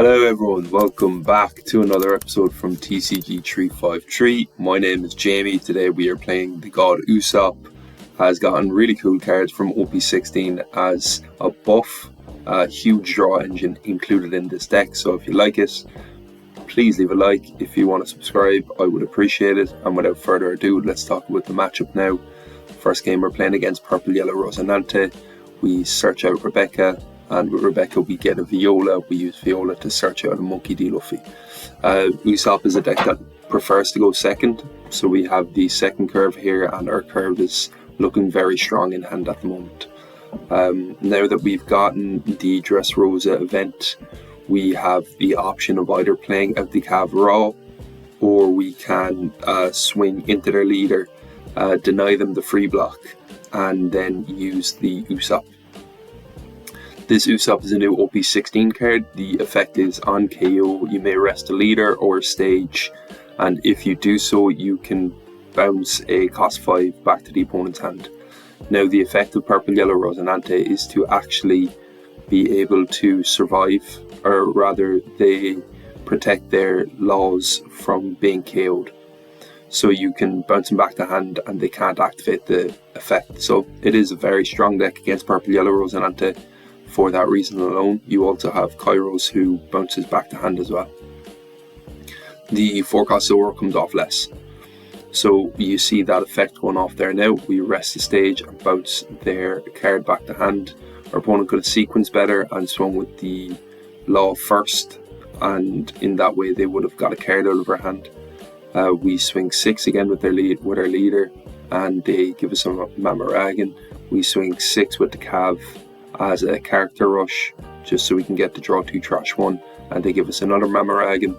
Hello everyone, welcome back to another episode from TCG353. My name is Jamie. Today we are playing the god Usopp. Has gotten really cool cards from OP16 as a buff. A huge draw engine included in this deck, so if you like it, please leave a like. If you want to subscribe, I would appreciate it. And without further ado, let's talk about the matchup now. First game we're playing against Purple Yellow Rosinante. We search out Rebecca. And with Rebecca we get a Viola. We use Viola to search out a Monkey D. Luffy. Usopp is a deck that prefers to go second. So we have the second curve here, and our curve is looking very strong in hand at the moment. Now that we've gotten the Dressrosa event, we have the option of either playing out the Cav raw, or we can swing into their leader, deny them the free block, and then use the Usopp. This Usopp is a new OP16 card. The effect is on KO, you may rest a leader or a stage, and if you do so, you can bounce a cost 5 back to the opponent's hand. Now, the effect of Purple Yellow Rosinante is to actually be able to survive, or rather, they protect their laws from being KO'd. So you can bounce them back to hand and they can't activate the effect. So it is a very strong deck against Purple Yellow Rosinante. For that reason alone. You also have Kairos, who bounces back to hand as well. The 4-cost Zoro comes off less. So you see that effect going off there now. We rest the stage and bounce their card back to hand. Our opponent could have sequenced better and swung with the law first, and in that way they would have got a card out of our hand. We swing 6 again with our leader, and they give us a Mamaragan. We swing 6 with the Cav as a character rush, just so we can get to draw 2 trash 1, and they give us another Mamaragan,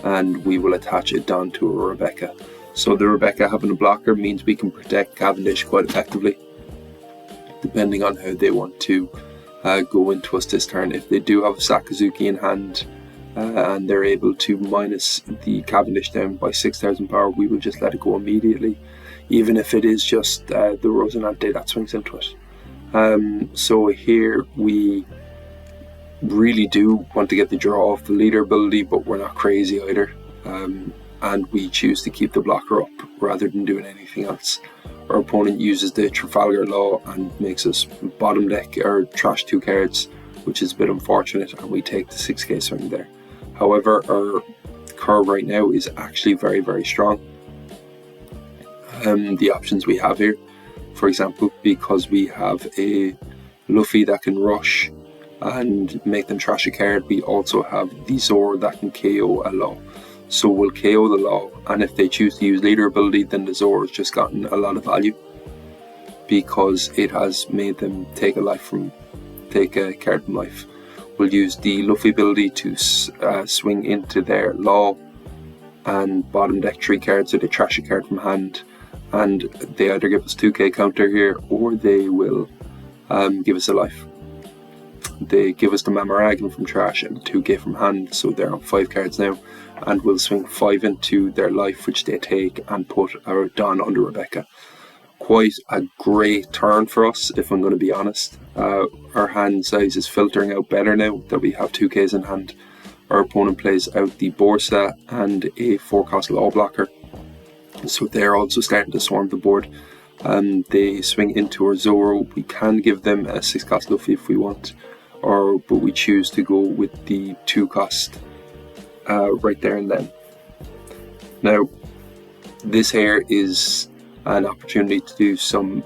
and we will attach it down to a Rebecca. So the Rebecca having a blocker means we can protect Cavendish quite effectively, depending on how they want to go into us this turn. If they do have a Sakazuki in hand, and they're able to minus the Cavendish down by 6,000 power, we will just let it go immediately, even if it is just the Rosinante that swings into it. So here we really do want to get the draw off the leader ability, but we're not crazy either, and we choose to keep the blocker up rather than doing anything else. Our opponent uses the Trafalgar Law and makes us bottom deck or trash 2 cards, which is a bit unfortunate, and we take the 6k swing there. However, our curve right now is actually very, very strong. The options we have here, for example, because we have a Luffy that can rush and make them trash a card, we also have the Zoro that can KO a law. So we'll KO the law, and if they choose to use leader ability, then the Zoro has just gotten a lot of value, because it has made them take a card from life. We'll use the Luffy ability to swing into their law and bottom deck 3 cards, so they trash a card from hand. And they either give us 2k counter here, or they will give us a life. They give us the Mamaragan from trash and 2k from hand, so they're on 5 cards now, and we'll swing 5 into their life, which they take, and put our Dawn under Rebecca. Quite a great turn for us, if I'm going to be honest. Our hand size is filtering out better now that we have 2ks in hand. Our opponent plays out the Borsa and a 4-cost law blocker, so they're also starting to swarm the board. They swing into our Zoro. We can give them a 6-cost Luffy if we want, but we choose to go with the 2-cost right there and then. Now, this here is an opportunity to do some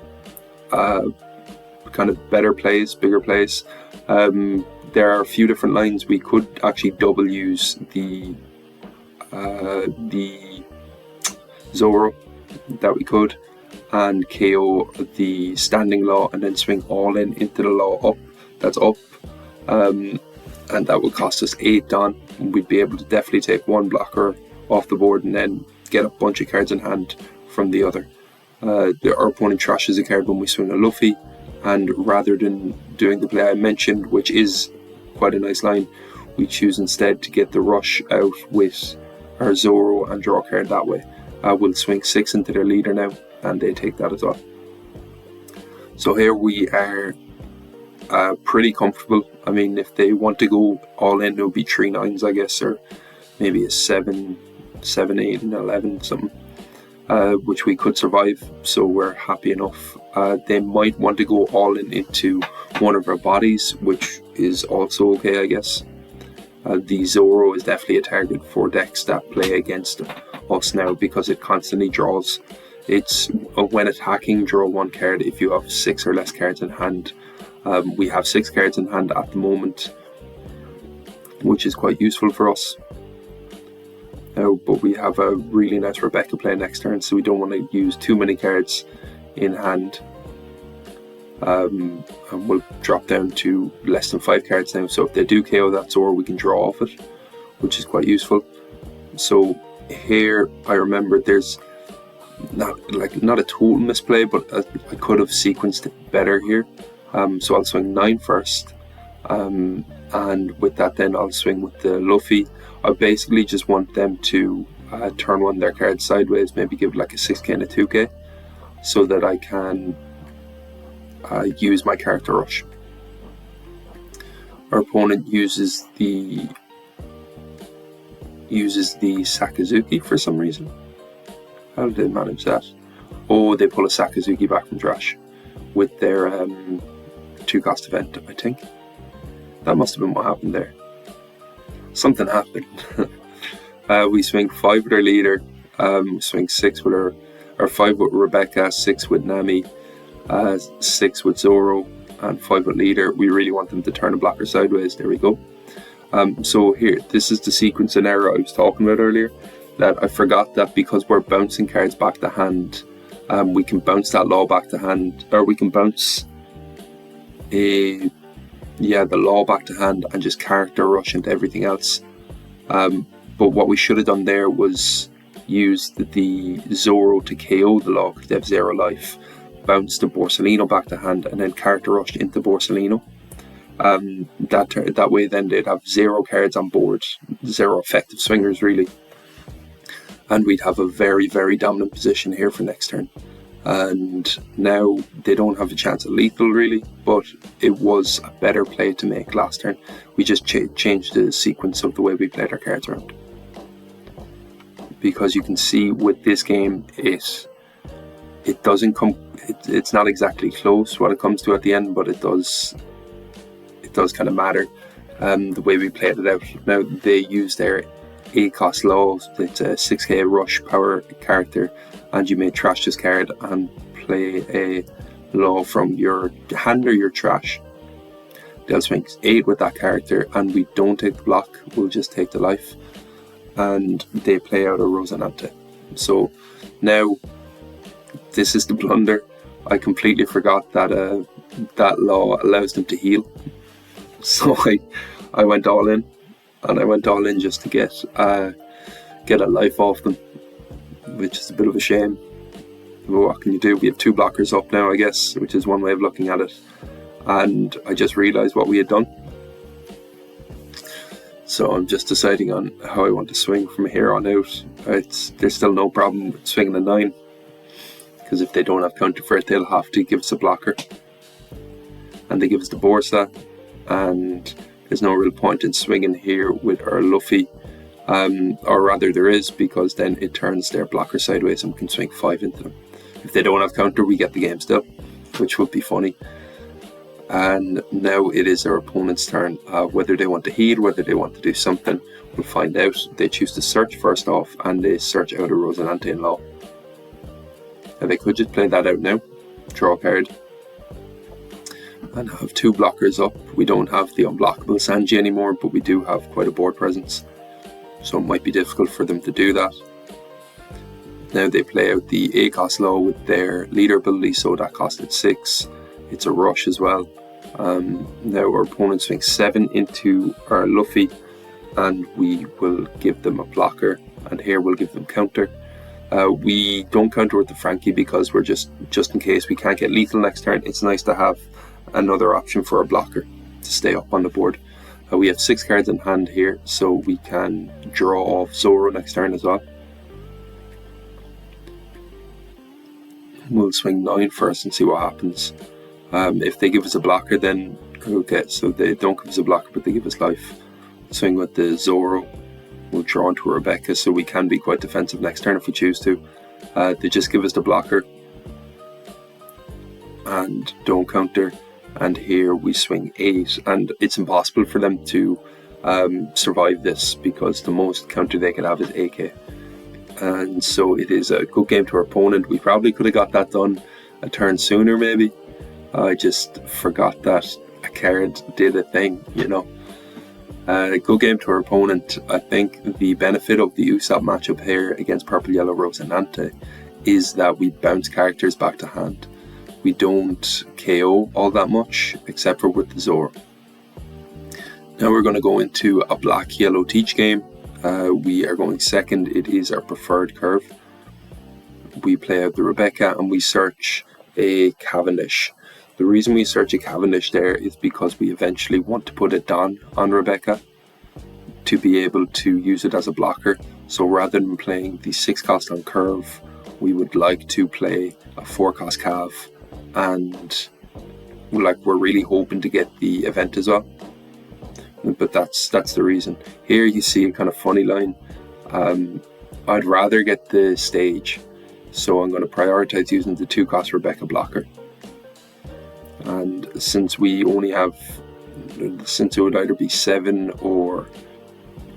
kind of better plays, bigger plays. There are a few different lines. We could actually double use the Zoro that we could, and KO the standing law, and then swing all into the law up. That's up, and that will cost us 8 Dawn. We'd be able to definitely take 1 blocker off the board and then get a bunch of cards in hand from the other. Our opponent trashes a card when we swing a Luffy, and rather than doing the play I mentioned, which is quite a nice line, we choose instead to get the rush out with our Zoro and draw a card that way. We'll swing 6 into their leader now, and they take that as well. So here we are pretty comfortable. I mean, if they want to go all in, it would be 3 9s, I guess, or maybe a 7, 8, and 11, something, which we could survive, so we're happy enough. They might want to go all in into one of our bodies, which is also okay, I guess. The Zoro is definitely a target for decks that play against us now, because it constantly draws. It's when attacking, draw 1 card if you have 6 or less cards in hand. We have 6 cards in hand at the moment, which is quite useful for us. But we have a really nice Rebecca play next turn, so we don't want to use too many cards in hand. And we'll drop down to less than 5 cards now, so if they do KO that Zoro, we can draw off it, which is quite useful. So here I remember there's not a total misplay, but I could have sequenced it better here. So I'll swing 9 first, and with that then I'll swing with the Luffy. I basically just want them to turn one of their cards sideways, maybe give like a 6k and a 2k, so that I can use my character rush. Our opponent uses the Sakazuki for some reason. How did they manage that? Oh, they pull a Sakazuki back from trash with their 2-cost event, I think. That must have been what happened there. Something happened. We swing 5 with our leader, swing 6 with or 5 with Rebecca, 6 with Nami, 6 with Zoro, and 5 with leader. We really want them to turn a blocker sideways. There we go. So here, this is the sequence and error I was talking about earlier, that I forgot that because we're bouncing cards back to hand, we can bounce that law back to hand, or we can bounce the law back to hand and just character rush into everything else. But what we should have done there was use the Zoro to KO the law because they have 0 life, bounce the Borsalino back to hand, and then character rush into Borsalino. That way then they'd have 0 cards on board, 0 effective swingers really, and we'd have a very, very dominant position here for next turn. And now they don't have a chance at lethal really, but it was a better play to make last turn. We just changed the sequence of the way we played our cards around, because you can see with this game it doesn't come, it's not exactly close what it comes to at the end, but it does kind of matter, the way we played it out. Now they use their 8-cost law, it's a 6k rush power character, and you may trash this card and play a law from your hand or your trash. They'll swing 8 with that character, and we don't take the block, we'll just take the life, and they play out a Rosinante. So now this is the blunder. I completely forgot that that law allows them to heal, so I went all in, and I went all in just to get a life off them, which is a bit of a shame. But what can you do? We have 2 blockers up now, I guess, which is one way of looking at it. And I just realised what we had done. So I'm just deciding on how I want to swing from here on out. There's still no problem with swinging a 9, because if they don't have counter for it, they'll have to give us a blocker. And they give us the Borsa, and there's no real point in swinging here with our Luffy. Or rather there is, because then it turns their blocker sideways and we can swing 5 into them. If they don't have counter, we get the game still, which would be funny. And now it is our opponent's turn. Whether they want to heal, whether they want to do something, we'll find out. They choose to search first off, and they search out a Rosinante in law. And they could just play that out now, draw a card, and have 2 blockers up. We don't have the unblockable Sanji anymore, but we do have quite a board presence, so it might be difficult for them to do that. Now they play out the 8-cost law with their leader ability, so that costed 6. It's a rush as well. Now our opponent swings 7 into our Luffy, and we will give them a blocker, and here we'll give them counter. We don't counter with the Frankie because we're just in case we can't get lethal next turn, it's nice to have another option for a blocker to stay up on the board. We have 6 cards in hand here, so we can draw off Zoro next turn as well. We'll swing 9 first and see what happens. If they give us a blocker, then Okay, so they don't give us a blocker, but they give us life. Swing with the Zoro. We'll draw into Rebecca, so we can be quite defensive next turn if we choose to. They just give us the blocker and don't counter. And here we swing 8, and it's impossible for them to survive this because the most counter they could have is AK. And so it is a good game to our opponent. We probably could have got that done a turn sooner, maybe. I just forgot that a card did a thing, you know. Good game to our opponent. I think the benefit of the Usopp matchup here against Purple Yellow Rosinante is that we bounce characters back to hand. We don't KO all that much, except for with the Zoro. Now we're going to go into a Black Yellow Teach game. We are going second. It is our preferred curve. We play out the Rebecca and we search a Cavendish. The reason we search a Cavendish there is because we eventually want to put a Don on Rebecca to be able to use it as a blocker. So rather than playing the 6 cost on curve, we would like to play a 4 cost Cav, and like we're really hoping to get the event as well. But that's the reason. Here you see a kind of funny line. I'd rather get the stage, so I'm going to prioritize using the 2 cost Rebecca blocker. And since we only have, since it would either be 7 or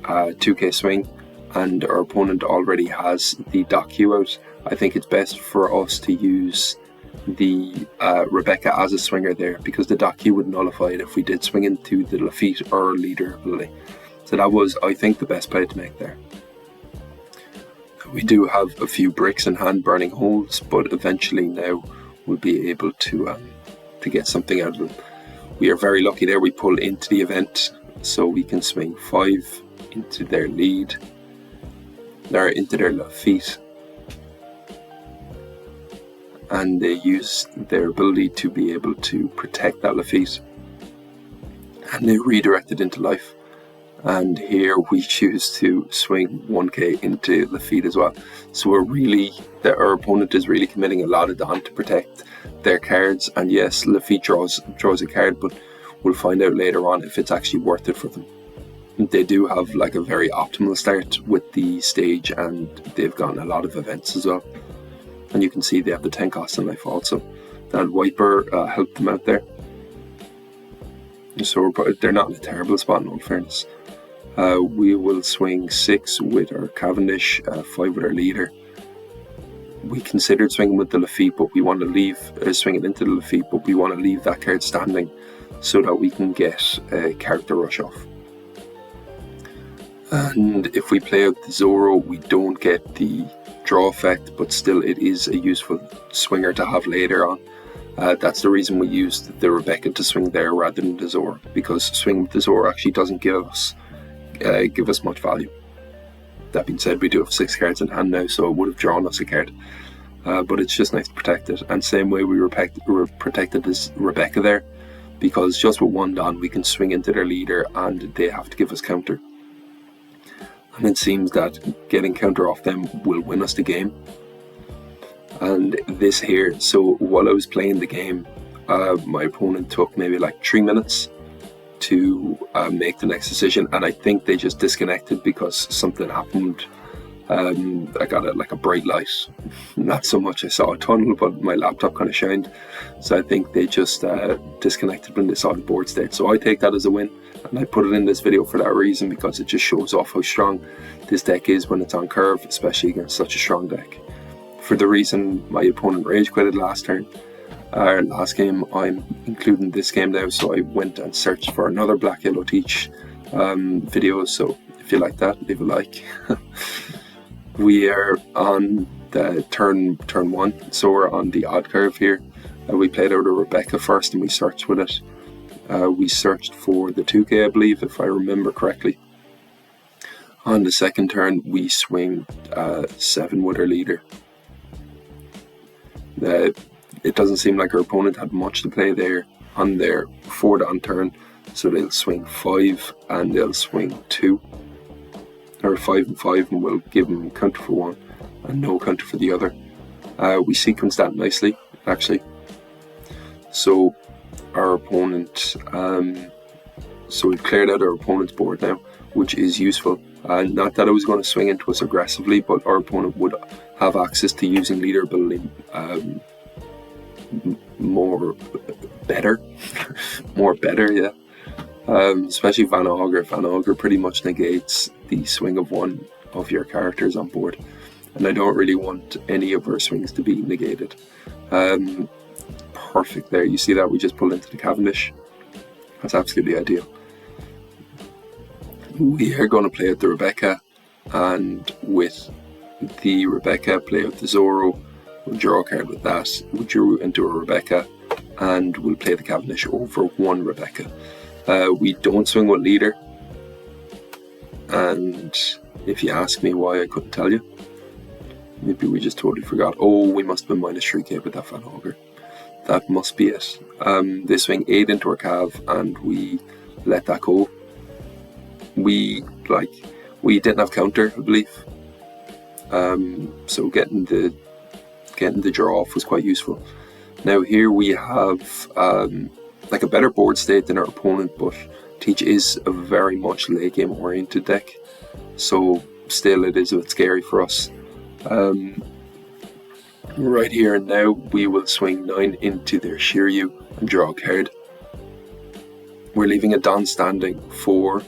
2k swing, and our opponent already has the Docu out, I think it's best for us to use the Rebecca as a swinger there, because the Docu would nullify it if we did swing into the Lafitte or leader ability. So that was, I think, the best play to make there. We do have a few bricks in hand burning holes, but eventually now we'll be able to get something out of them. We are very lucky there. We pull into the event, so we can swing 5 into their lead, or into their Lafitte, and they use their ability to be able to protect that Lafitte, and they redirect it into life. And here we choose to swing 1k into Lafitte as well. So our opponent is really committing a lot of Don to protect their cards. And yes, Lafitte draws a card, but we'll find out later on if it's actually worth it for them. They do have like a very optimal start with the stage, and they've gotten a lot of events as well. And you can see they have the 10 cost in life also. That Wiper helped them out there. So they're not in a terrible spot in all fairness. We will swing 6 with our Cavendish, 5 with our leader. We considered swinging with the Lafitte, but we want to leave, swinging into the Lafitte, but we want to leave that card standing so that we can get a character rush off. And if we play out the Zoro, we don't get the draw effect, but still it is a useful swinger to have later on. That's the reason we used the Rebecca to swing there rather than the Zoro, because swinging with the Zoro actually doesn't give us much value. That being said, we do have 6 cards in hand now, so it would have drawn us a card, but it's just nice to protect it. And same way we protected this Rebecca there, because just with 1 Don we can swing into their leader and they have to give us counter, and it seems that getting counter off them will win us the game. And this here, so while I was playing the game, my opponent took maybe like 3 minutes to make the next decision, and I think they just disconnected because something happened. I got a bright light, not so much I saw a tunnel, but my laptop kind of shined, so I think they just disconnected when they saw the board state. So I take that as a win, and I put it in this video for that reason, because it just shows off how strong this deck is when it's on curve, especially against such a strong deck. For the reason my opponent rage quitted last game, I'm including this game now, so I went and searched for another Black Yellow Teach video, so if you like that, leave a like. We are on the turn 1, so we're on the odd curve here. We played out a Rebecca first and we searched with it. We searched for the 2k, I believe, if I remember correctly. On the second turn we swing 7 with our leader. It doesn't seem like our opponent had much to play there on their 4 Don turn, so they'll swing 5 and they'll swing 2, or 5 and 5, and we'll give them counter for 1 and no counter for the other. We sequence that nicely, actually. So our opponent. So we've cleared out our opponent's board now, which is useful. Not that I was going to swing into us aggressively, but our opponent would have access to using leader ability more better, yeah. Especially Van Augur. Van Augur pretty much negates the swing of one of your characters on board, and I don't really want any of our swings to be negated. Perfect there. You see that we just pulled into the Cavendish. That's absolutely ideal. We are going to play out the Rebecca, and with the Rebecca, play out the Zoro. We'll draw a card with that. We'll draw into a Rebecca, and we'll play the Cavendish over one Rebecca. We don't swing with leader, and if you ask me why, I couldn't tell you. Maybe we just totally forgot. Oh, we must have been minus 3k with that Van Augur. That must be it. They swing 8 into our Cav, and we let that go. We didn't have counter, I believe. So getting the draw off was quite useful. Now here we have like a better board state than our opponent, but Teach is a very much late game oriented deck, so still it is a bit scary for us. Right here and now we will swing 9 into their Shiryu and draw a card. We're leaving a Don standing for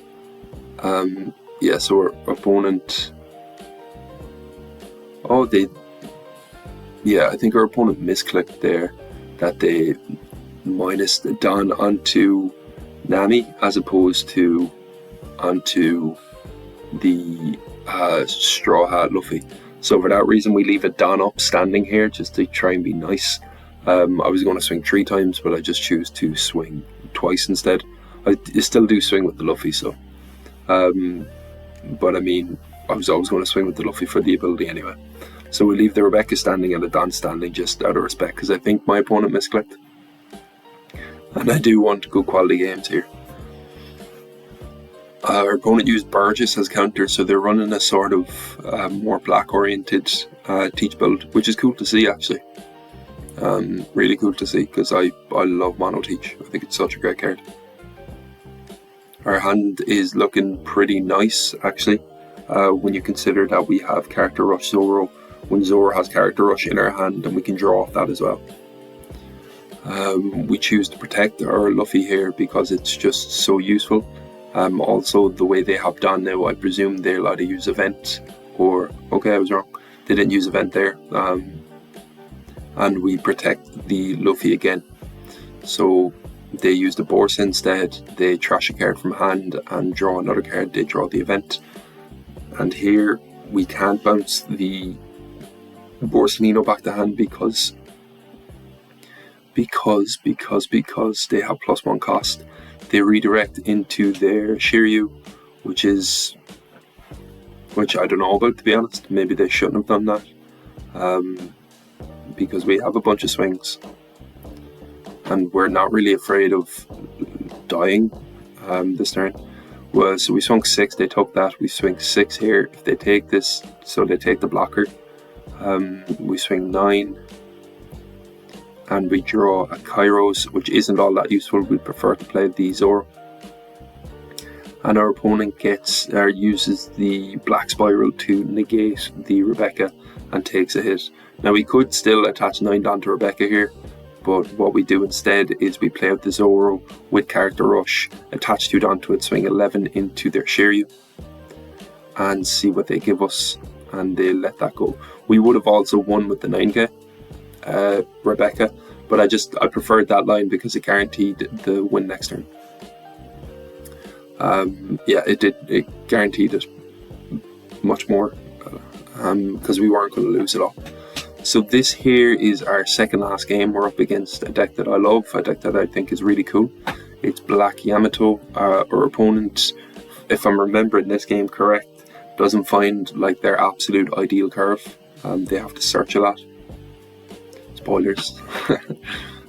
so our opponent, I think our opponent misclicked there, that they minus the Don onto Nami as opposed to onto the Straw Hat Luffy. So for that reason we leave a Don up standing here just to try and be nice. I was going to swing 3 times, but I just choose to swing twice instead. I still do swing with the Luffy, so but I mean, I was always going to swing with the Luffy for the ability anyway. So we leave the Rebecca standing and the Don standing just out of respect, because I think my opponent misclicked. And I do want good quality games here. Our opponent used Burgess as counter, so they're running a sort of more black oriented Teach build, which is cool to see actually. Really cool to see, because I love Mono Teach. I think it's such a great card. Our hand is looking pretty nice actually, when you consider that we have Character Rush Zoro, when Zoro has Character Rush in our hand, and we can draw off that as well. We choose to protect our Luffy here because it's just so useful. Also the way they have done now, I presume they'll either use Event or, okay, I was wrong, they didn't use Event there, and we protect the Luffy again. So they use the Borsa instead, they trash a card from hand and draw another card, they draw the Event. And here we can't bounce the Borsalino back to hand because they have +1 cost. They redirect into their Shiryu, which I don't know about, to be honest. Maybe they shouldn't have done that, because we have a bunch of swings and we're not really afraid of dying this turn. Well, so we swung 6, they took that, we swing 6 here. If they take this, so they take the blocker, we swing 9 and we draw a Kairos, which isn't all that useful. We prefer to play the Zoro. And our opponent uses the Black Spiral to negate the Rebecca and takes a hit. Now we could still attach 9 down to Rebecca here, but what we do instead is we play out the Zoro with Character Rush, attach 2 down to it, swing 11 into their Shiryu, and see what they give us, and they let that go. We would have also won with the 9k Rebecca, but I preferred that line because it guaranteed the win next turn. It guaranteed it much more, because we weren't going to lose it all. So this here is our second last game. We're up against a deck that I love, a deck that I think is really cool. It's Black Yamato. Our opponent, if I'm remembering this game correct, doesn't find like their absolute ideal curve. They have to search a lot. Spoilers.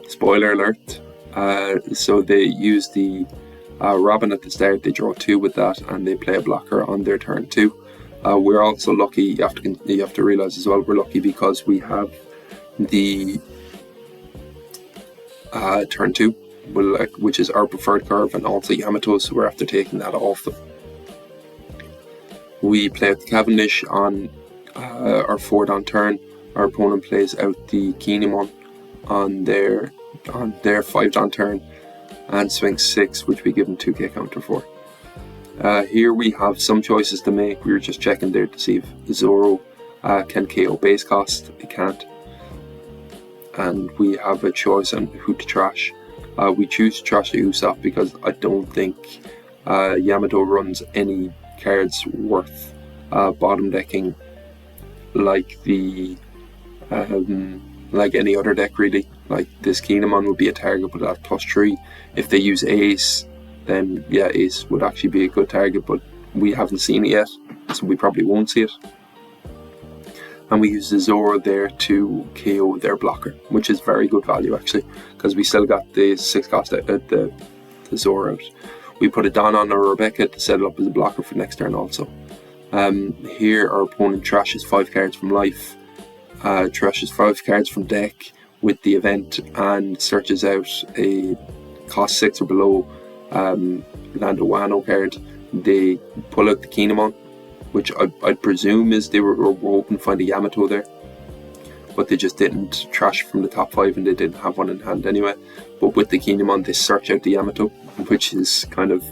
Spoiler alert. So they use the Robin at the start, they draw 2 with that, and they play a blocker on their turn 2. We're also lucky, you have to realise as well, we're lucky because we have the turn 2, which is our preferred curve, and also Yamato, so we're after taking that off them. We play out the Cavendish on our 4-dan turn. Our opponent plays out the Kinemon on their 5-dan turn and swings 6, which we give them 2k counter for. Here we have some choices to make. We were just checking there to see if Zoro can KO base cost. It can't. And we have a choice on who to trash. We choose to trash the Usopp because I don't think Yamato runs any cards worth bottom decking like like any other deck really. Like this Kinemon would be a target but at +3. If they use Ace, then yeah, Ace would actually be a good target, but we haven't seen it yet, so we probably won't see it. And we use the Zoro there to KO their blocker, which is very good value actually, because we still got the 6 cost out, the Zoro out. We put a Don on our Rebecca to set it up as a blocker for next turn also. Here our opponent trashes 5 cards from life, trashes 5 cards from deck with the event, and searches out a cost 6 or below Lando Wano card. They pull out the Kinemon, which I'd presume is they were hoping to find a Yamato there, but they just didn't trash from the top 5 and they didn't have one in hand anyway. But with the Kinemon they search out the Yamato, which is kind of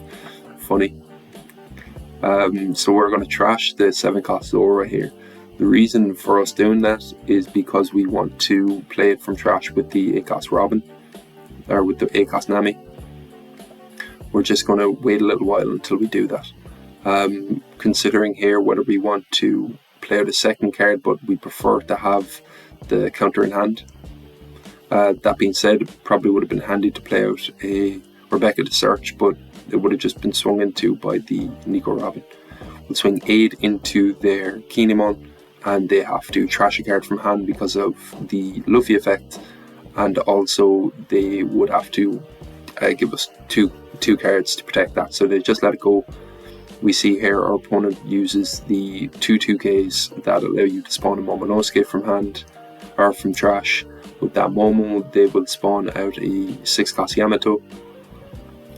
funny. So we're going to trash the 7 cost Zoro here. The reason for us doing that is because we want to play it from trash with the 8 cost Robin, or with the 8 cost Nami. We're just going to wait a little while until we do that. Considering here whether we want to play out a second card, but we prefer to have the counter in hand. That being said, it probably would have been handy to play out a Rebecca to search, but it would have just been swung into by the Nico Robin. We'll swing 8 into their Kinemon, and they have to trash a card from hand because of the Luffy effect, and also they would have to give us two cards to protect that, so they just let it go. We see here our opponent uses the 2/2Ks that allow you to spawn a Momonosuke from hand or from trash. With that Momo, they will spawn out a 6 cost Yamato,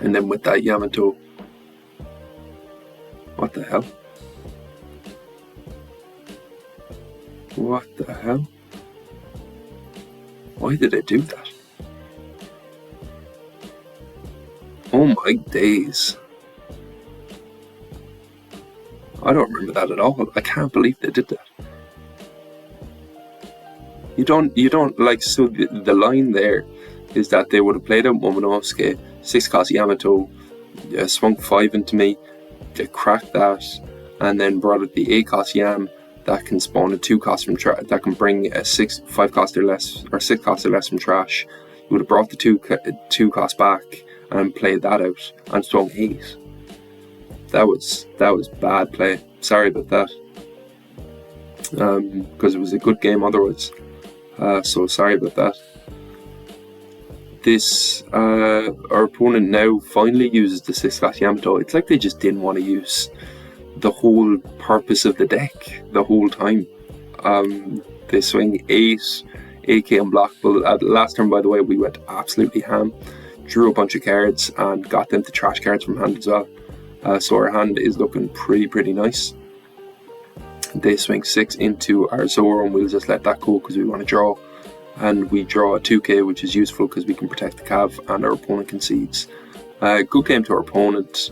and then with that Yamato, what the hell? What the hell? Why did I do that? Oh my days. I don't remember that at all. I can't believe they did that. You don't like, so the line there is that they would have played out Momonosuke, 6 cost Yamato, swung 5 into me, cracked that, and then brought out the 8 cost Yam that can spawn a 2 cost from trash, that can bring a 5 cost or less, or 6 cost or less from trash. You would have brought the 2 cost back and played that out and swung 8. That was bad play. Sorry about that. Because it was a good game otherwise. So sorry about that. This our opponent now finally uses the 6 cost Yamato. It's like they just didn't want to use the whole purpose of the deck the whole time. They swing 8k unblockable. Last turn, by the way, we went absolutely ham. Drew a bunch of cards and got them to trash cards from hand as well. So our hand is looking pretty nice. They swing 6 into our Zoro, and we'll just let that go because we want to draw. And we draw a 2k, which is useful because we can protect the Cav and our opponent concedes. Good game to our opponent,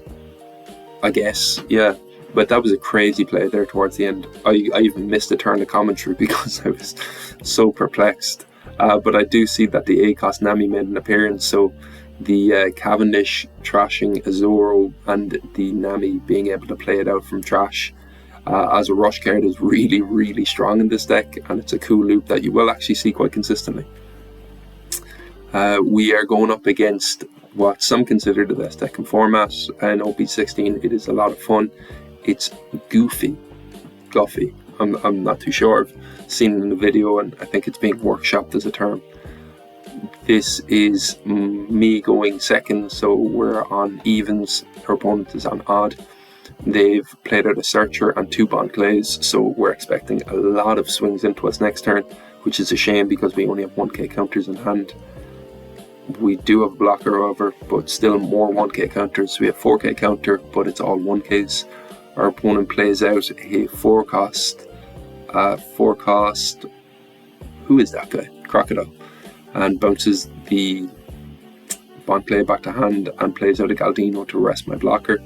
I guess, yeah. But that was a crazy play there towards the end. I even missed a turn of commentary because I was so perplexed. But I do see that the 8 cost Nami made an appearance, so the Cavendish trashing a Zoro and the Nami being able to play it out from trash as a rush card is really strong in this deck, and it's a cool loop that you will actually see quite consistently. We are going up against what some consider the best deck in format in OP16. It is a lot of fun. It's Guffy. I'm not too sure. I've seen it in the video and I think it's being workshopped as a term. This is me going second, so we're on evens. Our opponent is on odd. They've played out a Searcher and 2 Bond Clays, so we're expecting a lot of swings into us next turn, which is a shame because we only have 1k counters in hand. We do have a blocker, however, but still more 1k counters. We have 4k counter, but it's all 1ks. Our opponent plays out a 4 cost, who is that guy? Crocodile, and bounces the bond play back to hand and plays out a Galdino to rest my blocker.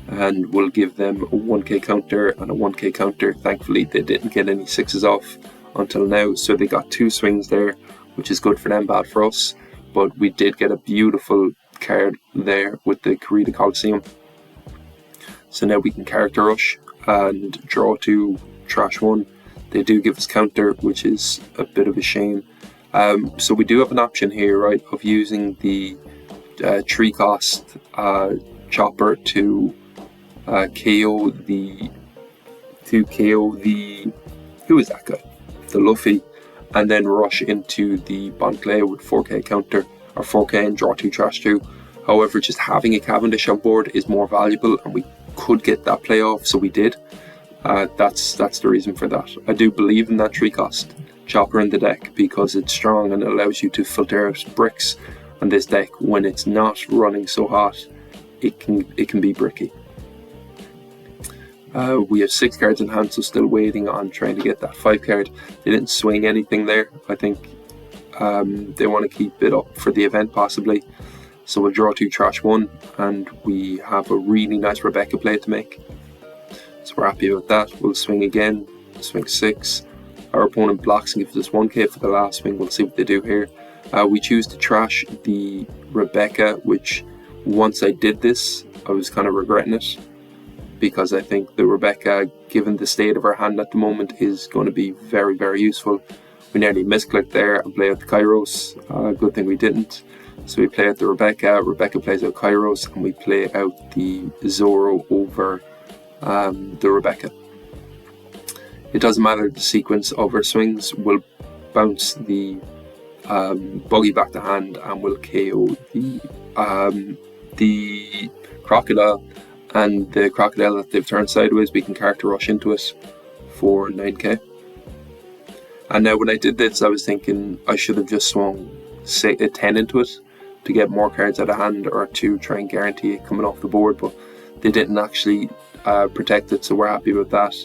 And we'll give them a 1k counter and a 1k counter. Thankfully, they didn't get any 6s off until now, so they got 2 swings there, which is good for them, bad for us. But we did get a beautiful card there with the Corrida Coliseum. So now we can character rush and draw 2, trash 1. They do give us counter, which is a bit of a shame. So we do have an option here, right, of using the 3 cost chopper to KO the who is that guy? The Luffy, and then rush into the bond play with 4k counter or 4k and draw 2, trash 2. However, just having a Cavendish on board is more valuable, and we could get that play off, so we did. That's the reason for that. I do believe in that 3 cost chopper in the deck because it's strong and it allows you to filter out bricks on this deck. When it's not running so hot, it can be bricky. We have 6 cards in hand, so still waiting on trying to get that 5 card. They didn't swing anything there. I think they want to keep it up for the event possibly. So we'll draw 2, trash 1, and we have a really nice Rebecca play to make. So we're happy about that. We'll swing again, swing 6. Our opponent blocks and gives us 1k for the last swing. We'll see what they do here. We choose to trash the Rebecca, which once I did this, I was kind of regretting it, because I think the Rebecca, given the state of our hand at the moment, is going to be very, very useful. We nearly misclicked there and play out the Kairos. Good thing we didn't. So we play out the Rebecca. Rebecca plays out Kairos, and we play out the Zoro over the Rebecca. It doesn't matter the sequence of our swings. We'll bounce the buggy back to hand, and we'll KO the Crocodile. And the Crocodile that they've turned sideways, we can character rush into it for 9k. And now when I did this, I was thinking I should have just swung say a 10 into it to get more cards out of hand, or to try and guarantee it coming off the board, but they didn't actually protect it, so we're happy with that.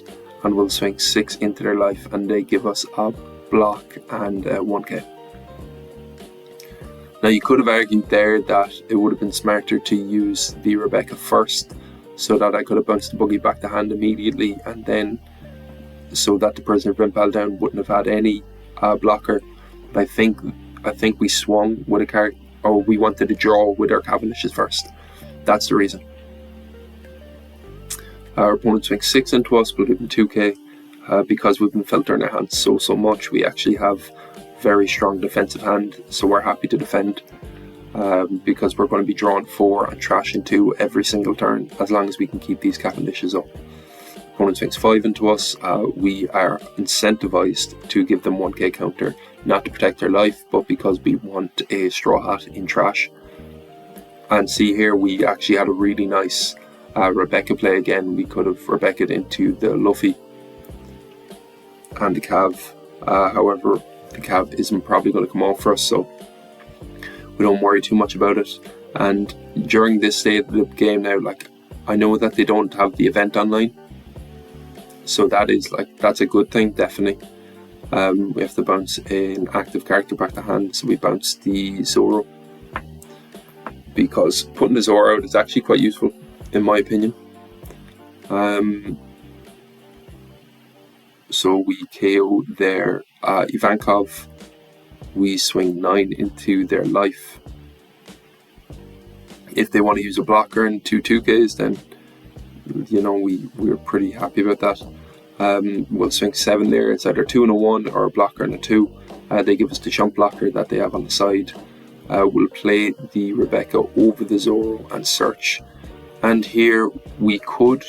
And we'll swing 6 into their life, and they give us a block and 1k. Now you could have argued there that it would have been smarter to use the Rebecca first, so that I could have bounced the buggy back to hand immediately, and then so that the Prisoner of Impel Down wouldn't have had any blocker. But I think we swung with a card, or we wanted to draw with our Cavendishes first. That's the reason. Our opponent swings 6 into us. We'll give them 2k because we've been filtering our hands so much. We actually have very strong defensive hand, so we're happy to defend. Because we're going to be drawing 4 and trashing 2 every single turn, as long as we can keep these Cavendishes up. Opponent swings 5 into us. We are incentivized to give them 1k counter, not to protect their life, but because we want a straw hat in trash. And see here, we actually had a really nice Rebecca play again. We could have Rebecca'd into the Luffy and the Cav. However, the Cav isn't probably going to come off for us, so we don't worry too much about it. And during this state of the game now, like, I know that they don't have the event online, so that's a good thing, definitely. We have to bounce an active character back to hand, so we bounce the Zoro, because putting the Zoro out is actually quite useful, in my opinion. So we KO their Ivankov. We swing 9 into their life. If they want to use a blocker and 2 2Ks, then we're pretty happy about that. We'll swing 7 there. It's either 2 and a 1 or a blocker and a 2. They give us the chunk blocker that they have on the side. We'll play the Rebecca over the Zoro and search. And here we could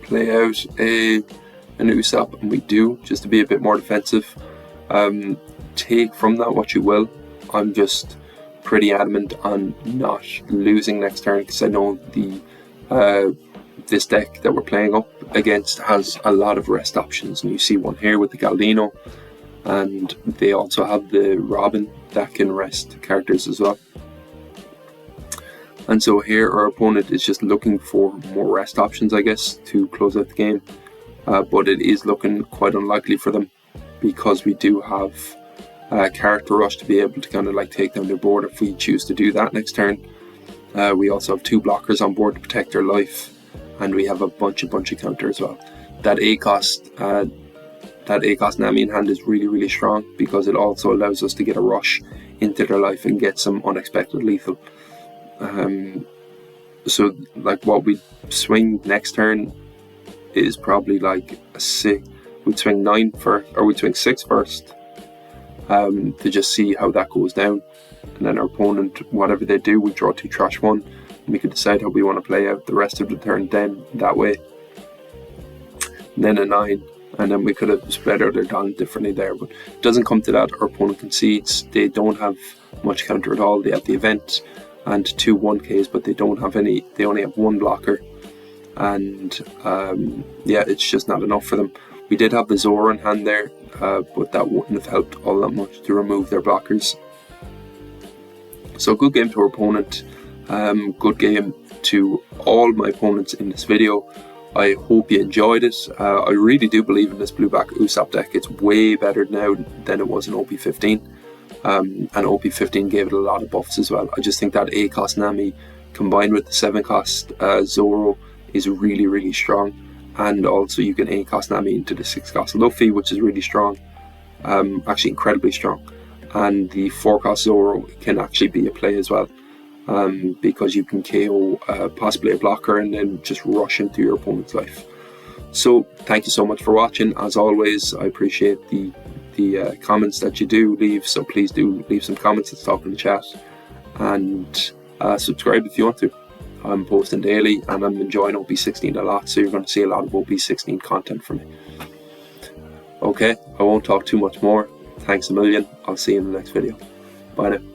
play out an Usopp, and we do, just to be a bit more defensive. Take from that what you will. I'm just pretty adamant on not losing next turn, because I know this deck that we're playing up against has a lot of rest options, and you see one here with the Galdino. and they also have the Robin that can rest characters as well. And so here our opponent is just looking for more rest options, I guess, to close out the game. But it is looking quite unlikely for them, because we do have character rush to be able to kind of like take down their board if we choose to do that next turn. We also have 2 blockers on board to protect their life, and we have a bunch of counter as well. That A cost Nami in hand is really strong, because it also allows us to get a rush into their life and get some unexpected lethal. So like what we swing next turn is probably like a 6. We'd swing 9 first, or we'd swing 6 first, to just see how that goes down. And then our opponent, whatever they do, we draw 2 trash 1, and we can decide how we want to play out the rest of the turn then that way. And then a 9, and then we could have spread out their dawn differently there, but it doesn't come to that. Our opponent concedes. They don't have much counter at all. They have the event and 2 1Ks, but they don't have any. They only have 1 blocker, and yeah, it's just not enough for them. We did have the Zoro in hand there, but that wouldn't have helped all that much to remove their blockers. So good game to our opponent. Good game to all my opponents in this video. I hope you enjoyed it. I really do believe in this Blue Black Usopp deck. It's way better now than it was in OP15. And OP15 gave it a lot of buffs as well. I just think that 8 cost Nami combined with the 7 cost Zoro is really strong. And also you can 8 cost Nami into the 6 cost Luffy, which is really strong. Actually incredibly strong. And the 4 cost Zoro can actually be a play as well. Because you can KO possibly a blocker and then just rush into your opponent's life. So thank you so much for watching. As always, I appreciate the comments that you do leave, so please do leave some comments. Let's talk in the chat, and subscribe if you want to. I'm posting daily and I'm enjoying OP16 a lot, so you're going to see a lot of OP16 content from me. Okay, I won't talk too much more. Thanks a million. I'll see you in the next video. Bye now.